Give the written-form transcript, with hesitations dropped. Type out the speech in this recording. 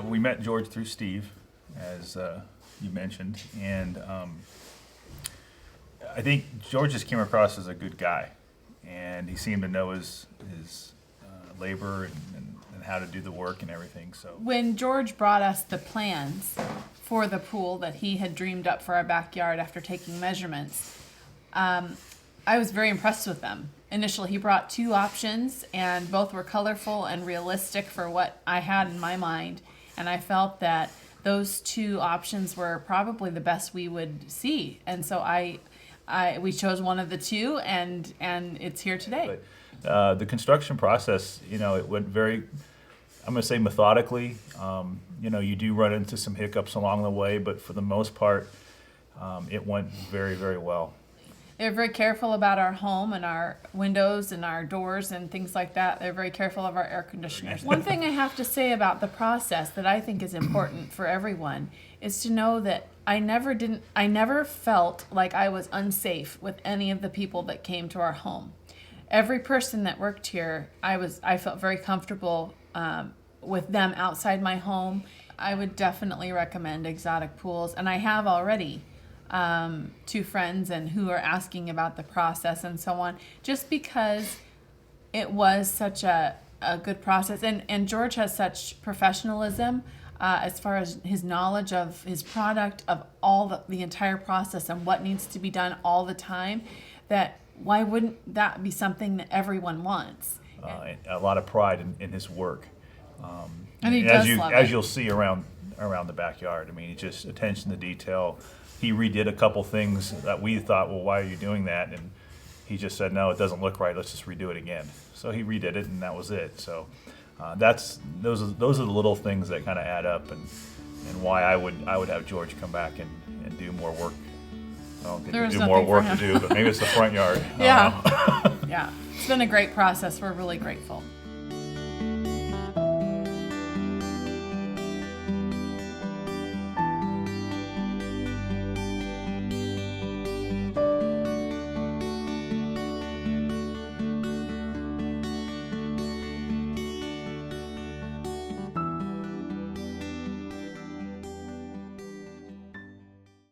We met George through Steve, as you mentioned, and I think George just came across as a good guy, and he seemed to know his labor and how to do the work and everything. So When George brought us the plans for the pool that he had dreamed up for our backyard after taking measurements, I was very impressed with them. Initially, he brought two options, and both were colorful and realistic for what I had in my mind. And I felt that those two options were probably the best we would see. And so we chose one of the two, and it's here today. But the construction process, it went very, I'm going to say methodically. You do run into some hiccups along the way, but for the most part, it went very, very well. They're very careful about our home and our windows and our doors and things like that. They're very careful of our air conditioners. One thing I have to say about the process that I think is important for everyone is to know that I never felt like I was unsafe with any of the people that came to our home. Every person that worked here, I felt very comfortable with them outside my home. I would definitely recommend Exotic Pools, and I have already. To friends and who are asking about the process and so on, just because it was such a good process. And George has such professionalism as far as his knowledge of his product, of all the entire process and what needs to be done all the time, that why wouldn't that be something that everyone wants? A lot of pride in his work. And he does love it. As you'll see around the backyard. I mean, he just attention to detail. He redid a couple things that we thought, well, why are you doing that? And he just said, no, it doesn't look right. Let's just redo it again. So he redid it, and that was it. So those are the little things that kind of add up, and why I would have George come back and do more work. I don't think we do more work to do, but maybe it's the front yard. Yeah, yeah. It's been a great process. We're really grateful.